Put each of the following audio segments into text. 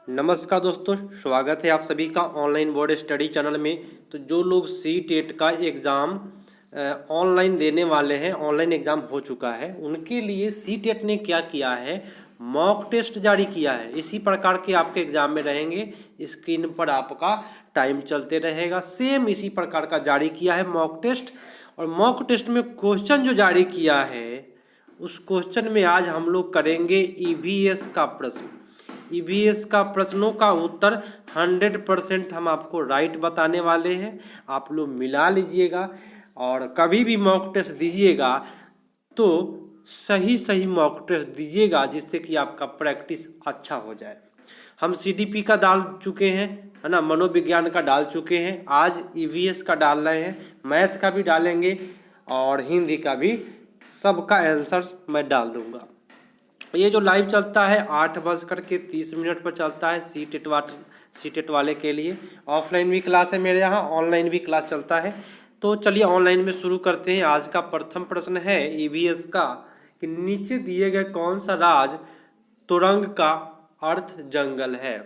नमस्कार दोस्तों, स्वागत है आप सभी का ऑनलाइन बोर्ड स्टडी चैनल में। तो जो लोग सी टेट का एग्ज़ाम ऑनलाइन देने वाले हैं, ऑनलाइन एग्ज़ाम हो चुका है, उनके लिए सी टेट ने क्या किया है, मॉक टेस्ट जारी किया है। इसी प्रकार के आपके एग्ज़ाम में रहेंगे, स्क्रीन पर आपका टाइम चलते रहेगा। सेम इसी प्रकार का जारी किया है मॉक टेस्ट। और मॉक टेस्ट में क्वेश्चन जो जारी किया है, उस क्वेश्चन में आज हम लोग करेंगे ईवीएस का प्रश्न। ईवीएस का प्रश्नों का उत्तर 100% हम आपको राइट बताने वाले हैं। आप लोग मिला लीजिएगा और कभी भी मॉक टेस्ट दीजिएगा तो सही सही मॉक टेस्ट दीजिएगा, जिससे कि आपका प्रैक्टिस अच्छा हो जाए। हम सीडीपी का डाल चुके हैं, है ना, मनोविज्ञान का डाल चुके हैं, आज ईवीएस का डाल रहे हैं, मैथ का भी डालेंगे और हिंदी का भी। सबका आंसर मैं डाल दूंगा। ये जो लाइव चलता है 8:30 पर चलता है सी टेट वाले के लिए। ऑफलाइन भी क्लास है मेरे यहाँ, ऑनलाइन भी क्लास चलता है। तो चलिए ऑनलाइन में शुरू करते हैं। आज का प्रथम प्रश्न है ईवीएस का कि नीचे दिए गए कौन सा राज्य तुरंग का अर्थ जंगल है।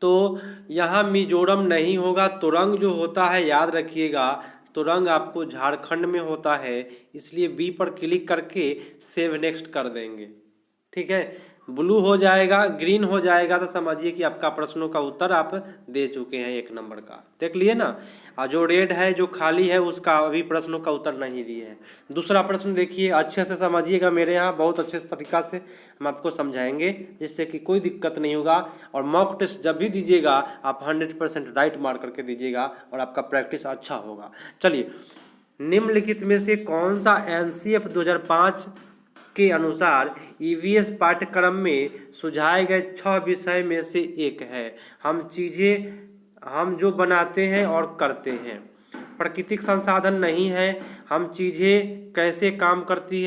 तो यहाँ मिजोरम नहीं होगा, तुरंग जो होता है याद रखिएगा, तुरंग आपको झारखंड में होता है, इसलिए बी पर क्लिक करके सेव नेक्स्ट कर देंगे। ठीक है, ब्लू हो जाएगा, ग्रीन हो जाएगा तो समझिए कि आपका प्रश्नों का उत्तर आप दे चुके हैं। 1 नंबर का देख लिए ना। और जो रेड है, जो खाली है, उसका अभी प्रश्नों का उत्तर नहीं दिए हैं। दूसरा प्रश्न देखिए, अच्छे से समझिएगा, मेरे यहाँ बहुत अच्छे तरीका से हम आपको समझाएंगे, जिससे कि कोई दिक्कत नहीं होगा। और मॉक टेस्ट जब भी दीजिएगा आप 100% राइट मार्क करके दीजिएगा और आपका प्रैक्टिस अच्छा होगा। चलिए, निम्नलिखित में से कौन सा एनसीएफ 2005 के अनुसार ईवीएस पाठ्यक्रम में सुझाए गए 6 विषय में से एक है। हम जो बनाते हैं और करते हैं। प्राकृतिक संसाधन नहीं है, हम चीज़ें कैसे काम करती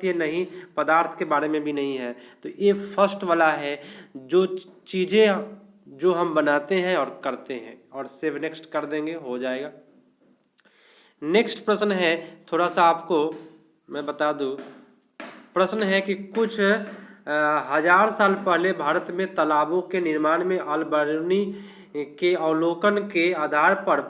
है नहीं, पदार्थ के बारे में भी नहीं है। तो ये फर्स्ट वाला है, जो चीज़ें जो हम बनाते हैं और करते हैं, और सेव नेक्स्ट कर देंगे, हो जाएगा। नेक्स्ट प्रश्न है, थोड़ा सा आपको मैं बता दूं। प्रश्न है कि कुछ हजार साल पहले भारत में तालाबों के निर्माण में अलबर्नी के अवलोकन के आधार पर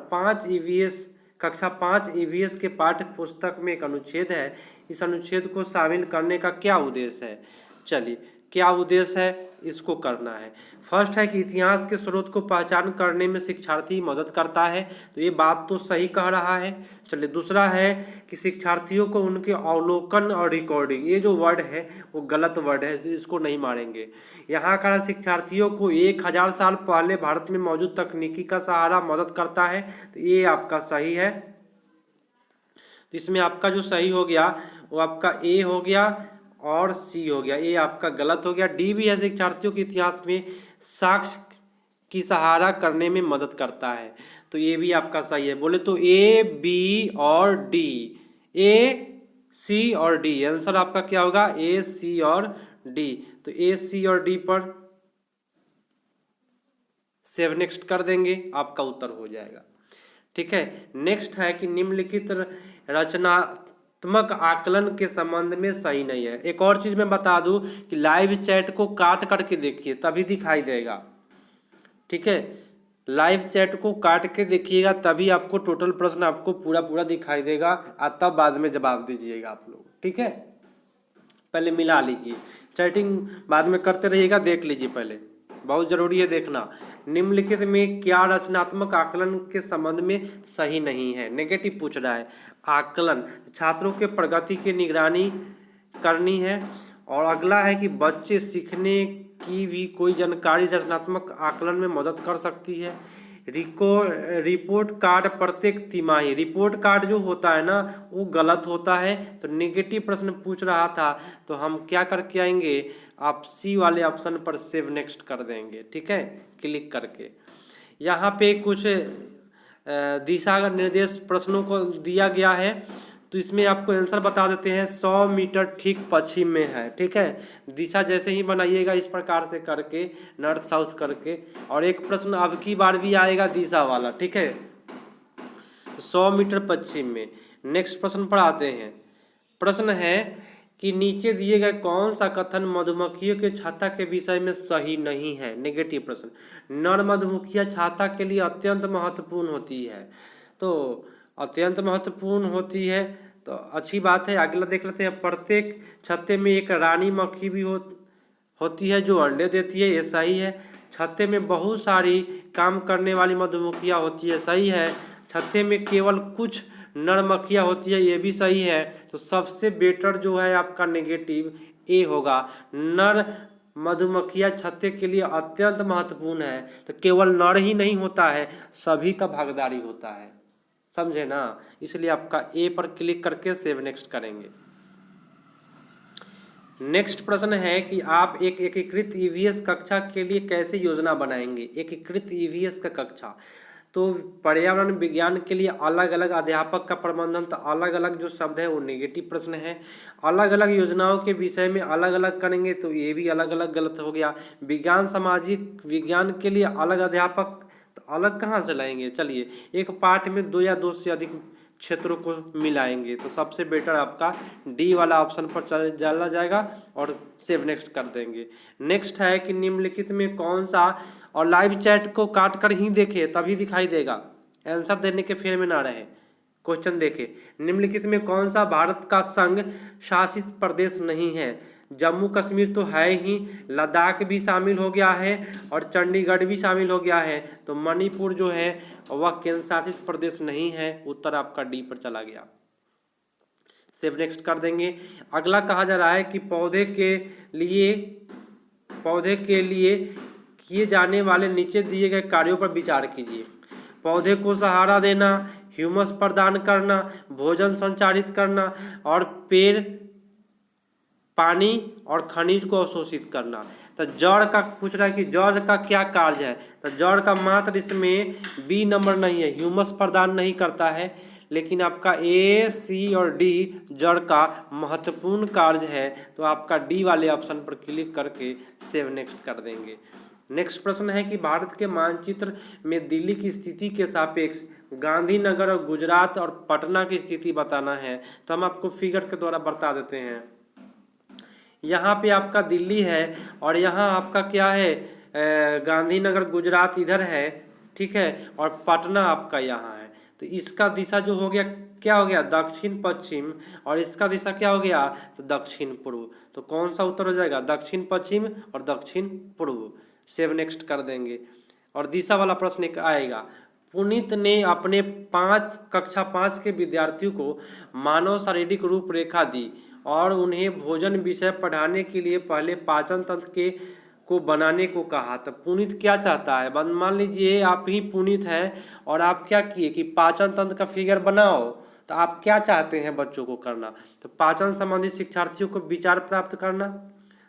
कक्षा 5 ईवीएस के पाठ्य पुस्तक में एक अनुच्छेद है। इस अनुच्छेद को शामिल करने का क्या उद्देश्य है। चलिए, क्या उद्देश्य है, इसको करना है। फर्स्ट है कि इतिहास के स्रोत को पहचान करने में शिक्षार्थी मदद करता है, तो ये बात तो सही कह रहा है। चलिए, दूसरा है कि शिक्षार्थियों को उनके अवलोकन और रिकॉर्डिंग, ये जो वर्ड है वो गलत वर्ड है, इसको नहीं मारेंगे। यहाँ का शिक्षार्थियों को 1000 साल पहले भारत में मौजूद तकनीकी का सहारा मदद करता है, तो ये आपका सही है। तो इसमें आपका जो सही हो गया वो आपका ए हो गया और सी हो गया, ए आपका गलत हो गया। डी भी है, शिक्षार्थियों के इतिहास में साक्ष्य की सहारा करने में मदद करता है, तो ये भी आपका सही है। बोले तो ए, बी और डी, ए, सी और डी, आंसर आपका क्या होगा, ए, सी और डी। तो ए, सी और डी पर सेव नेक्स्ट कर देंगे, आपका उत्तर हो जाएगा। ठीक है, नेक्स्ट है कि निम्नलिखित रचनात्मक आकलन के संबंध में सही नहीं है। एक और चीज मैं बता दूं कि लाइव चैट को काट करके देखिए, तभी दिखाई देगा। ठीक है, लाइव चैट को काट के देखिएगा, तभी आपको टोटल प्रश्न आपको पूरा दिखाई देगा, और तब बाद में जवाब दीजिएगा आप लोग। ठीक है, पहले मिला लीजिए, चैटिंग बाद में करते रहिएगा, देख लीजिए पहले, बहुत जरूरी है देखना। निम्नलिखित में क्या रचनात्मक आकलन के संबंध में सही नहीं है, नेगेटिव पूछ रहा है। आकलन, छात्रों के प्रगति की निगरानी करनी है। और अगला है कि बच्चे सीखने की भी कोई जानकारी रचनात्मक आकलन में मदद कर सकती है। रिपोर्ट कार्ड प्रत्येक तिमाही, रिपोर्ट कार्ड जो होता है ना वो गलत होता है, तो नेगेटिव प्रश्न पूछ रहा था, तो हम क्या करके आएंगे, आप सी वाले ऑप्शन पर सेव नेक्स्ट कर देंगे। ठीक है, क्लिक करके यहाँ पे कुछ दिशा निर्देश प्रश्नों को दिया गया है, तो इसमें आपको आंसर बता देते हैं। 100 मीटर ठीक पश्चिम में है। ठीक है, दिशा जैसे ही बनाइएगा इस प्रकार से करके, नॉर्थ साउथ करके। और एक प्रश्न अब की बार भी आएगा दिशा वाला। ठीक है, 100 मीटर पश्चिम में। नेक्स्ट प्रश्न पर आते हैं। प्रश्न है कि नीचे दिए गए कौन सा कथन मधुमक्खियों के छत्ता के विषय में सही नहीं है। नेगेटिव प्रश्न। नर मधुमक्खियां छत्ता के लिए अत्यंत महत्वपूर्ण होती है, तो अत्यंत महत्वपूर्ण होती है तो अच्छी बात है। अगला देख लेते हैं। प्रत्येक छत्ते में एक रानी मक्खी भी होती है जो अंडे देती है, ये सही है। छत्ते में बहुत सारी काम करने वाली मधुमक्खियाँ होती है, सही है। छत्ते में केवल कुछ नर मक्खियाँ होती है, ये भी सही है। तो सबसे बेटर जो है आपका नेगेटिव ए होगा। नर मधुमक्खियाँ छत्ते के लिए अत्यंत महत्वपूर्ण है, तो केवल नर ही नहीं होता है, सभी का भागीदारी होता है, समझे ना। इसलिए आपका ए पर क्लिक करके सेव नेक्स्ट करेंगे। नेक्स्ट प्रश्न है कि आप एक एकीकृत ईवीएस कक्षा के लिए कैसे योजना बनाएंगे। एकीकृत ईवीएस का कक्षा, तो पर्यावरण विज्ञान के लिए अलग अलग अध्यापक का प्रबंधन, तो अलग अलग जो शब्द है वो नेगेटिव प्रश्न है। अलग अलग योजनाओं के विषय में अलग अलग करेंगे, तो ये भी अलग अलग गलत हो गया। विज्ञान सामाजिक विज्ञान के लिए अलग अध्यापक, तो अलग कहाँ से लाएंगे। चलिए, एक पाठ में 2 या 2 से अधिक क्षेत्रों को मिलाएंगे, तो सबसे बेटर आपका डी वाला ऑप्शन पर चला जाएगा और सेव नेक्स्ट कर देंगे। नेक्स्ट है कि निम्नलिखित में कौन सा, और लाइव चैट को काट कर ही देखे तभी दिखाई देगा, आंसर देने के फेर में ना रहे। क्वेश्चन देखे, निम्नलिखित में कौन सा भारत का संघ शासित प्रदेश नहीं है। जम्मू कश्मीर तो है ही, लद्दाख भी शामिल हो गया है और चंडीगढ़ भी शामिल हो गया है, तो मणिपुर जो है वह केंद्र शासित प्रदेश नहीं है। उत्तर आपका डी पर चला गया। सेव नेक्स्ट कर देंगे। अगला कहा जा रहा है कि पौधे के लिए किए जाने वाले नीचे दिए गए कार्यों पर विचार कीजिए। पौधे को सहारा देना, ह्यूमस प्रदान करना, भोजन संचारित करना और पेड़ पानी और खनिज को अवशोषित करना। तो जड़ का पूछ रहा है कि जड़ का क्या कार्य है, तो जड़ का मात्र इसमें बी नंबर नहीं है, ह्यूमस प्रदान नहीं करता है, लेकिन आपका ए, सी और डी जड़ का महत्वपूर्ण कार्य है। तो आपका डी वाले ऑप्शन पर क्लिक करके सेव नेक्स्ट कर देंगे। नेक्स्ट प्रश्न है कि भारत के मानचित्र में दिल्ली की स्थिति के सापेक्ष गांधीनगर और गुजरात और पटना की स्थिति बताना है। तो हम आपको फिगर के द्वारा बता देते हैं। यहाँ पे आपका दिल्ली है और यहाँ आपका क्या है, गांधीनगर गुजरात इधर है, ठीक है, और पटना आपका यहाँ है। तो इसका दिशा जो हो गया, क्या हो गया, दक्षिण पश्चिम, और इसका दिशा क्या हो गया, तो दक्षिण पूर्व। तो कौन सा उत्तर हो जाएगा, दक्षिण पश्चिम और दक्षिण पूर्व। सेव नेक्स्ट कर देंगे। और दिशा वाला प्रश्न एक आएगा। पुनीत ने अपने कक्षा 5 के विद्यार्थियों को मानव शारीरिक रूपरेखा दी और उन्हें भोजन विषय पढ़ाने के लिए पहले पाचन तंत्र को बनाने को कहा। तो पुनीत क्या चाहता है, मान लीजिए आप ही पुनीत है और आप क्या किए कि पाचन तंत्र का फिगर बनाओ, तो आप क्या चाहते हैं बच्चों को करना, तो पाचन संबंधित शिक्षार्थियों को विचार प्राप्त करना।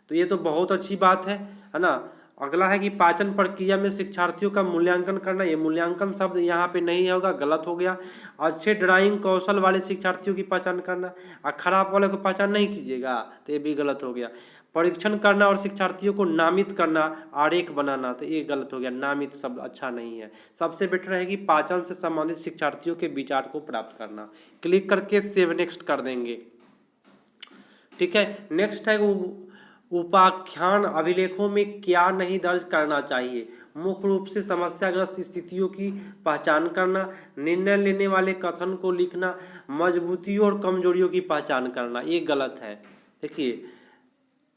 तो ये तो बहुत अच्छी बात है ना। अगला है कि पाचन प्रक्रिया में शिक्षार्थियों का मूल्यांकन करना। ये मूल्यांकन शब्द यहाँ पे नहीं होगा, गलत हो गया। अच्छे ड्राइंग कौशल वाले शिक्षार्थियों की पहचान करना, और खराब वाले को पहचान नहीं कीजिएगा, तो ये भी गलत हो गया। परीक्षण करना और शिक्षार्थियों को नामित करना, आरेख बनाना, तो ये गलत हो गया, नामित शब्द अच्छा नहीं है। सबसे बेटर है कि पाचन से संबंधित शिक्षार्थियों के विचार को प्राप्त करना। क्लिक करके सेव नेक्स्ट कर देंगे, ठीक है। नेक्स्ट है उपाख्यान अभिलेखों में क्या नहीं दर्ज करना चाहिए। मुख्य रूप से समस्याग्रस्त स्थितियों की पहचान करना, निर्णय लेने वाले कथन को लिखना, मजबूतियों और कमजोरियों की पहचान करना। ये गलत है। देखिए,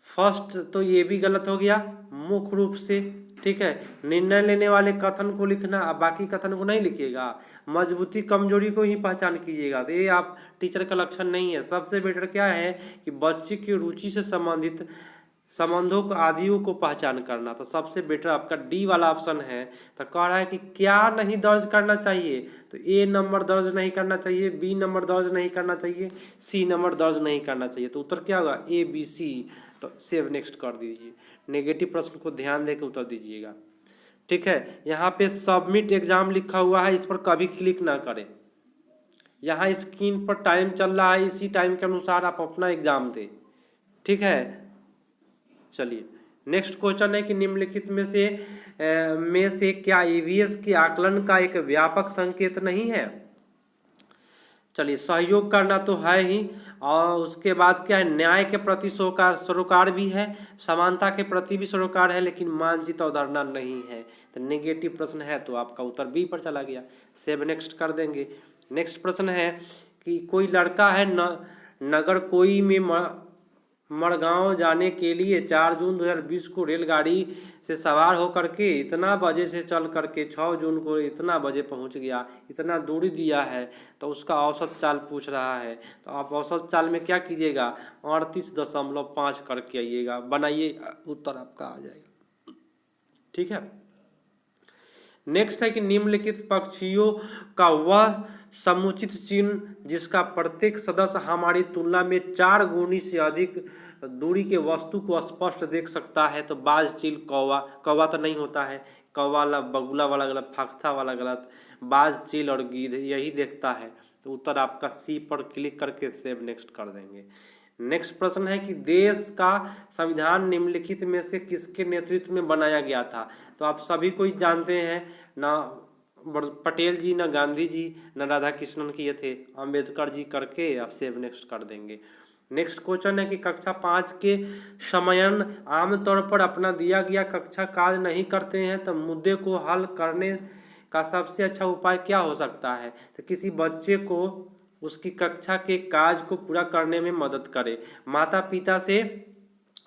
फर्स्ट तो ये भी गलत हो गया, मुख्य रूप से, ठीक है। निर्णय लेने वाले कथन को लिखना, अब बाकी कथन को नहीं लिखिएगा। मजबूती कमजोरी को ही पहचान कीजिएगा, तो ये आप टीचर का लक्षण नहीं है। सबसे बेटर क्या है कि बच्चे की रुचि से संबंधित संबंधों को आदियों को पहचान करना। तो सबसे बेटर आपका डी वाला ऑप्शन है। तो कह रहा है कि क्या नहीं दर्ज करना चाहिए, तो ए नंबर दर्ज नहीं करना चाहिए, बी नंबर दर्ज नहीं करना चाहिए, सी नंबर दर्ज नहीं करना चाहिए। तो उत्तर क्या होगा, ए बी सी। तो सेव नेक्स्ट कर दीजिए। नेगेटिव प्रश्न को ध्यान देकर उत्तर दीजिएगा, ठीक है। यहाँ पे सबमिट एग्जाम लिखा हुआ है, इस पर कभी क्लिक ना करें। यहाँ स्क्रीन पर टाइम चल रहा है, इसी टाइम के अनुसार आप अपना एग्जाम दें, ठीक है। चलिए, नेक्स्ट क्वेश्चन है कि निम्नलिखित में से क्या ईवीएस के आकलन का एक व्यापक संकेत नहीं है। चलिए, सहयोग करना तो है ही, और उसके बाद क्या है, न्याय के प्रति सरोकार भी है, समानता के प्रति भी सरोकार है, लेकिन मानचित्र अवधारणा नहीं है। तो नेगेटिव प्रश्न है, तो आपका उत्तर बी पर चला गया। सेव नेक्स्ट कर देंगे। नेक्स्ट प्रश्न है कि कोई लड़का है नगर कोई में मड़गांव जाने के लिए 4 जून 2020 को रेलगाड़ी से सवार होकर के इतना बजे से चल करके 6 जून को इतना बजे पहुंच गया, इतना दूरी दिया है, तो उसका औसत चाल पूछ रहा है। तो आप औसत चाल में क्या कीजिएगा, 38.5 करके आइएगा, बनाइए, उत्तर आपका आ जाएगा। ठीक है। नेक्स्ट है कि निम्नलिखित पक्षियों का वह समुचित चिन्ह जिसका प्रत्येक सदस्य हमारी तुलना में 4 गुनी से अधिक दूरी के वस्तु को स्पष्ट देख सकता है। तो बाज, चील, कौवा, कौवा तो नहीं होता है, कौवा वाला बगुला वाला गलत, फाख्ता वाला गलत, बाज, चील और गीध यही देखता है। तो उत्तर आपका सी पर क्लिक करके सेव नेक्स्ट कर देंगे। नेक्स्ट प्रश्न है कि देश का संविधान निम्नलिखित में से किसके नेतृत्व में बनाया गया था। तो आप सभी को जानते हैं, ना पटेल जी, ना गांधी जी, ना राधा कृष्णन की, ये थे अम्बेडकर जी करके आप सेव नेक्स्ट कर देंगे। नेक्स्ट क्वेश्चन है कि कक्षा 5 के समयन आमतौर पर अपना दिया गया कक्षा कार्य नहीं करते हैं, तो मुद्दे को हल करने का सबसे अच्छा उपाय क्या हो सकता है। तो किसी बच्चे को उसकी कक्षा के कार्य को पूरा करने में मदद करे, माता पिता से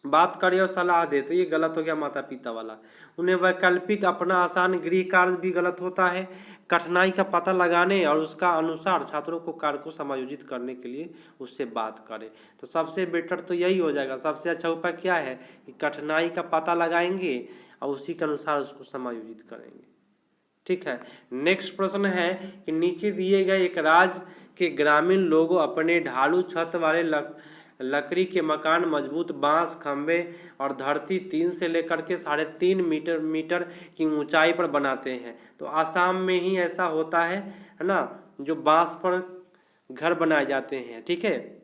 बात करे और सलाह दे। तो ये गलत हो गया माता पिता वाला। उन्हें वैकल्पिक अपना आसान गृह कार्य भी गलत होता है। कठिनाई का पता लगाने और उसका अनुसार छात्रों को कार्य को समायोजित करने के लिए उससे बात करें। तो सबसे बेटर तो यही हो जाएगा। सबसे अच्छा उपाय क्या है कि कठिनाई का पता लगाएंगे और उसी के अनुसार उसको समायोजित करेंगे। ठीक है। नेक्स्ट प्रश्न है कि नीचे दिए गए एक राज्य के ग्रामीण लोग अपने ढालू छत वाले लकड़ी के मकान, मजबूत बांस, खंबे और धरती 3 से लेकर के 3.5 मीटर की ऊंचाई पर बनाते हैं। तो आसाम में ही ऐसा होता है ना, जो बांस पर घर बनाए जाते हैं। ठीक है।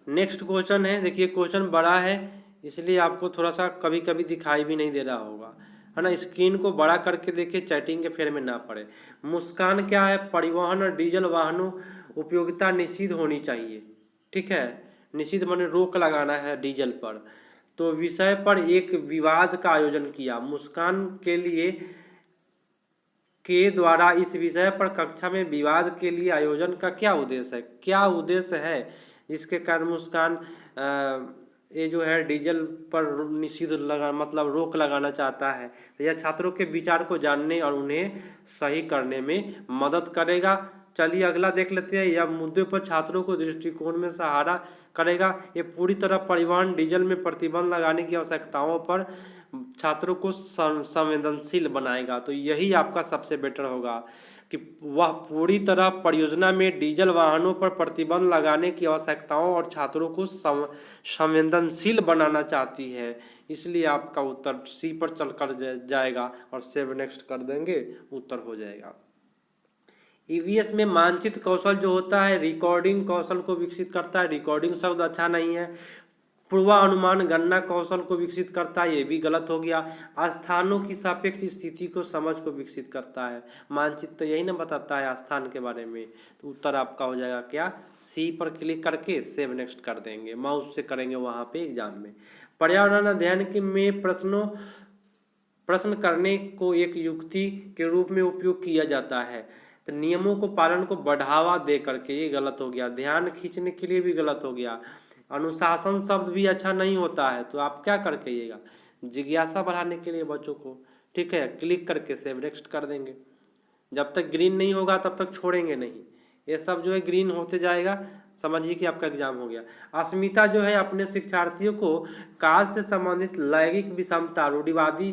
नेक्स्ट क्वेश्चन है, देखिए क्वेश्चन बड़ा है इसलिए आपको थोड़ा सा कभी कभी दिखाई भी नहीं दे रहा होगा, है ना। स्क्रीन को बड़ा करके देखिए, चैटिंग के फेर में ना पड़े। मुस्कान क्या है, परिवहन और डीजल वाहनों उपयोगिता निषिद्ध होनी चाहिए। ठीक है, निषिद्ध माने रोक लगाना है डीजल पर। तो विषय पर एक विवाद का आयोजन किया। मुस्कान के लिए के द्वारा इस विषय पर कक्षा में विवाद के लिए आयोजन का क्या उद्देश्य है, क्या उद्देश्य है जिसके कारण मुस्कान ये जो है डीजल पर निषिद्ध लगा मतलब रोक लगाना चाहता है। तो यह छात्रों के विचार को जानने और उन्हें सही करने में मदद करेगा। चलिए अगला देख लेते हैं। यह मुद्दे पर छात्रों को दृष्टिकोण में सहारा करेगा। ये पूरी तरह परिवहन डीजल में प्रतिबंध लगाने की आवश्यकताओं पर छात्रों को संवेदनशील बनाएगा। तो यही आपका सबसे बेटर होगा कि वह पूरी तरह परियोजना में डीजल वाहनों पर प्रतिबंध लगाने की आवश्यकताओं और छात्रों को संवेदनशील बनाना चाहती है। इसलिए आपका उत्तर सी पर चल कर जाएगा और सेव नेक्स्ट कर देंगे, उत्तर हो जाएगा। ईवीएस में मानचित्र कौशल जो होता है रिकॉर्डिंग कौशल को विकसित करता है। रिकॉर्डिंग शब्द अच्छा नहीं है। पूर्वानुमान गणना कौशल को विकसित करता है, ये भी गलत हो गया। स्थानों की सापेक्ष स्थिति को समझ को विकसित करता है। मानचित्र तो यही ना बताता है स्थान के बारे में। तो उत्तर आपका हो जाएगा क्या, सी पर क्लिक करके सेव नेक्स्ट कर देंगे। माउस से करेंगे वहाँ पे एग्जाम में। पर्यावरण अध्ययन के में प्रश्न करने को एक युक्ति के रूप में उपयोग किया जाता है। तो नियमों को पालन को बढ़ावा दे करके, ये गलत हो गया। ध्यान खींचने के लिए भी गलत हो गया। अनुशासन शब्द भी अच्छा नहीं होता है। तो आप क्या करके आइएगा, जिज्ञासा बढ़ाने के लिए बच्चों को। ठीक है, क्लिक करके सेव नेक्स्ट कर देंगे। जब तक ग्रीन नहीं होगा तब तक छोड़ेंगे नहीं। ये सब जो है ग्रीन होते जाएगा, समझिए कि आपका एग्जाम हो गया। अस्मिता जो है अपने शिक्षार्थियों को कार्य से संबंधित लैंगिक विषमता, रूढ़िवादी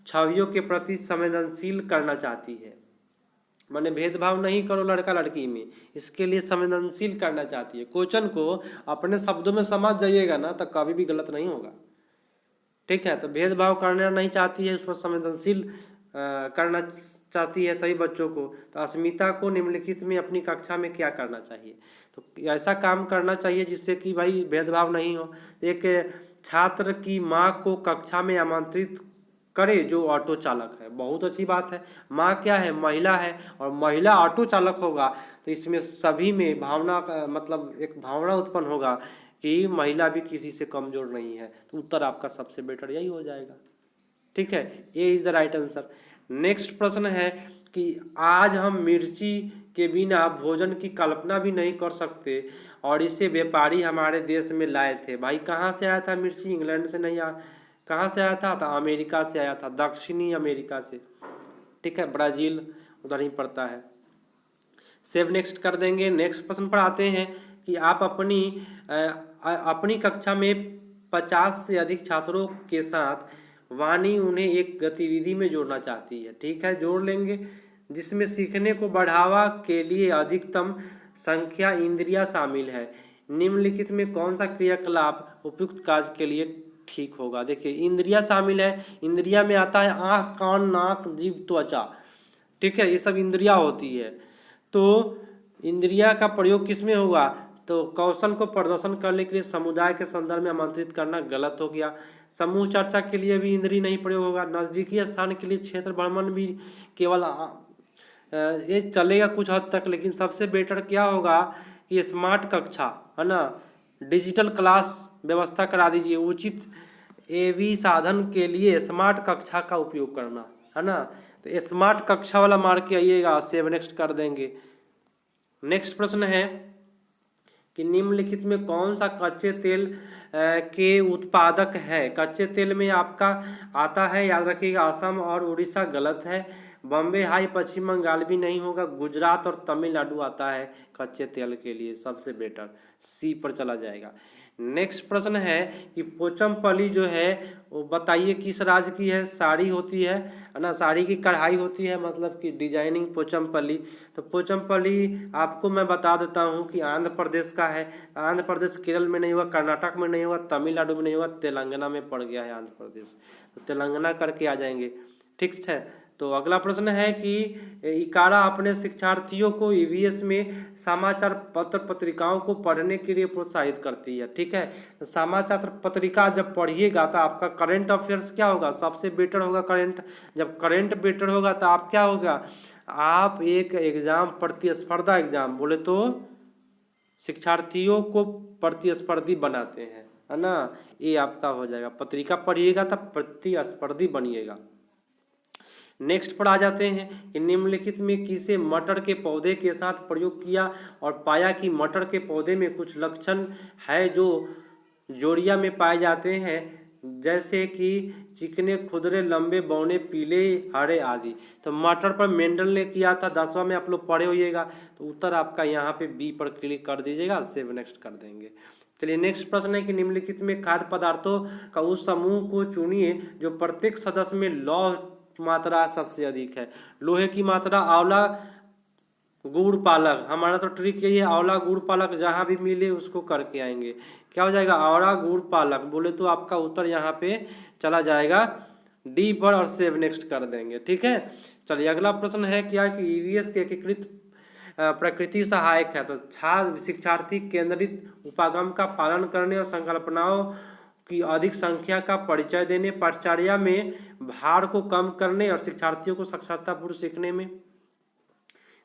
छवियों के प्रति संवेदनशील करना चाहती है। माने भेदभाव नहीं करो लड़का लड़की में, इसके लिए संवेदनशील करना चाहती है। क्वेश्चन को अपने शब्दों में समझ जाइएगा ना, तो कभी भी गलत नहीं होगा। ठीक है, तो भेदभाव करना नहीं चाहती है, उस पर संवेदनशील करना चाहती है सभी बच्चों को। तो अस्मिता को निम्नलिखित में अपनी कक्षा में क्या करना चाहिए, तो ऐसा काम करना चाहिए जिससे कि भाई भेदभाव नहीं हो। एक छात्र की माँ को कक्षा में आमंत्रित करे जो ऑटो चालक है। बहुत अच्छी बात है। माँ क्या है, महिला है, और महिला ऑटो चालक होगा तो इसमें सभी में भावना का मतलब एक भावना उत्पन्न होगा कि महिला भी किसी से कमजोर नहीं है, तो उत्तर आपका सबसे बेटर यही हो जाएगा। ठीक है, A is the right answer. Next प्रश्न है कि आज हम मिर्ची के बिना भोजन की कल्पना भी नहीं कर सकते और इसे व्यापारी हमारे देश में लाए थे। भाई कहाँ से आया था मिर्ची? इंग्लैंड से नहीं आ, कहाँ से आया था? तो अमेरिका से आया था, दक्षिणी अमेरिका से। ठीक है, ब्राजील उधर ही पड़ता है। सेव नेक्स्ट कर देंगे। नेक्स्ट प्रश्न पर आते हैं कि आप अपनी कक्षा में 50 से अधिक छात्रों के साथ वाणी उन्हें एक गतिविधि में जोड़ना चाहती है। ठीक है, जोड़ लेंगे, जिसमें सीखने को बढ़ावा के लिए अधिकतम संख्या इंद्रियां शामिल है। निम्नलिखित में कौन सा क्रियाकलाप उपयुक्त कार्य के लिए ठीक होगा? देखिए, इंद्रियां शामिल है, इंद्रिया में आता है आँख, कान, नाक, जीभ, त्वचा। ठीक है, ये सब इंद्रियां होती है। तो इंद्रिया का प्रयोग किस में होगा? तो कौशल को प्रदर्शन करने के लिए समुदाय के संदर्भ में आमंत्रित करना गलत हो गया। समूह चर्चा के लिए भी इंद्रिय नहीं प्रयोग होगा। नज़दीकी स्थान के लिए क्षेत्र भ्रमण भी केवल ये चलेगा कुछ हद तक, लेकिन सबसे बेटर क्या होगा कि स्मार्ट कक्षा, है ना, डिजिटल क्लास व्यवस्था करा दीजिए। उचित एवी साधन के लिए स्मार्ट कक्षा का उपयोग करना, है ना। तो स्मार्ट कक्षा वाला मार के आइएगा, सेव नेक्स्ट कर देंगे। नेक्स्ट प्रश्न है कि निम्नलिखित में कौन सा कच्चे तेल के उत्पादक है? कच्चे तेल में आपका आता है, याद रखिएगा, असम और उड़ीसा गलत है। बॉम्बे हाई पश्चिम बंगाल भी नहीं होगा। गुजरात और तमिलनाडु आता है कच्चे तेल के लिए, सबसे बेटर सी पर चला जाएगा। नेक्स्ट प्रश्न है कि पोचमपल्ली जो है वो बताइए किस राज्य की है? साड़ी होती है ना, साड़ी की कढ़ाई होती है, मतलब कि डिजाइनिंग पोचमपल्ली। तो पोचमपल्ली आपको मैं बता देता हूँ कि आंध्र प्रदेश का है। आंध्र प्रदेश केरल में नहीं हुआ, कर्नाटक में नहीं हुआ, तमिलनाडु में नहीं हुआ, तेलंगाना में पड़ गया है आंध्र प्रदेश। तो तेलंगाना करके आ जाएंगे। ठीक है, तो अगला प्रश्न है कि इकारा अपने शिक्षार्थियों को ईवीएस में समाचार पत्र पत्रिकाओं को पढ़ने के लिए प्रोत्साहित करती है। ठीक है, तो समाचार पत्रिका जब पढ़िएगा तो आपका करंट अफेयर्स क्या होगा? सबसे बेटर होगा करंट। जब करंट बेटर होगा तो आप क्या होगा? आप एक एग्जाम, प्रतिस्पर्धा एग्जाम बोले तो शिक्षार्थियों को प्रतिस्पर्धी बनाते हैं, है ना, ये आपका हो जाएगा। पत्रिका पढ़िएगा तब प्रतिस्पर्धी बनिएगा। नेक्स्ट पर आ जाते हैं कि निम्नलिखित में किसे मटर के पौधे के साथ प्रयोग किया और पाया कि मटर के पौधे में कुछ लक्षण है जो जोड़िया में पाए जाते हैं, जैसे कि चिकने, खुदरे, लंबे, बौने, पीले, हरे आदि। तो मटर पर मेंडल ने किया था, 10वां में आप लोग पढ़े होइएगा। तो उत्तर आपका यहाँ पे बी पर क्लिक कर दीजिएगा, सेव नेक्स्ट कर देंगे। चलिए, नेक्स्ट प्रश्न है कि निम्नलिखित में खाद्य पदार्थों का उस समूह को चुनिए जो प्रत्येक सदस्य में लौह मात्रा सबसे अधिक है। लोहे की मात्रा आंवला, गुड़, पालक। हमारा तो ट्रिक यही है, आंवला, गुड़, पालक जहां भी मिले उसको करके आएंगे। क्या हो जाएगा? आंवला, गुड़, पालक बोले तो आपका उत्तर यहाँ पे चला जाएगा डी पर, और सेव नेक्स्ट कर देंगे। ठीक है, चलिए अगला प्रश्न है क्या कि ईवीएस के एकीकृत प्रकृति सहायक है। तो छात्र शिक्षार्थी केंद्रित उपागम का पालन करने और संकल्पनाओं की अधिक संख्या का परिचय देने, पाठचर्या में भार को कम करने और शिक्षार्थियों को साक्षरतापूर्ण सीखने में,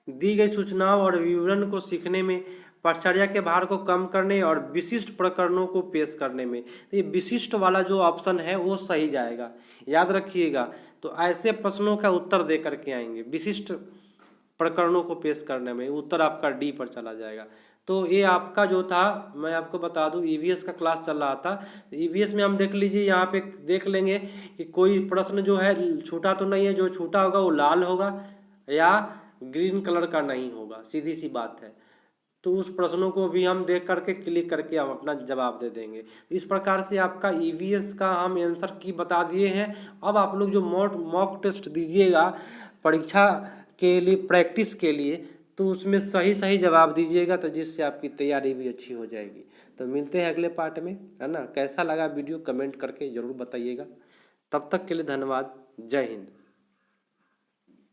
दी गई सूचनाओं और विवरण को सीखने में, पाठचर्या के भार को कम करने और विशिष्ट प्रकरणों को पेश करने में। तो ये विशिष्ट वाला जो ऑप्शन है वो सही जाएगा, याद रखिएगा। तो ऐसे प्रश्नों का उत्तर दे करके आएंगे, विशिष्ट प्रकरणों को पेश करने में, उत्तर आपका डी पर चला जाएगा। तो ये आपका जो था, मैं आपको बता दूं, ईवीएस का क्लास चल रहा था। ईवीएस में हम देख लीजिए, यहाँ पे देख लेंगे कि कोई प्रश्न जो है छूटा तो नहीं है। जो छूटा होगा वो लाल होगा या ग्रीन कलर का नहीं होगा, सीधी सी बात है। तो उस प्रश्नों को भी हम देख करके क्लिक करके हम अपना जवाब दे देंगे। इस प्रकार से आपका ईवीएस का हम आंसर की बता दिए हैं। अब आप लोग जो मॉक टेस्ट दीजिएगा परीक्षा के लिए, प्रैक्टिस के लिए, तो उसमें सही सही जवाब दीजिएगा, तो जिससे आपकी तैयारी भी अच्छी हो जाएगी। तो मिलते हैं अगले पार्ट में, है ना। कैसा लगा वीडियो कमेंट करके ज़रूर बताइएगा। तब तक के लिए धन्यवाद। जय हिंद।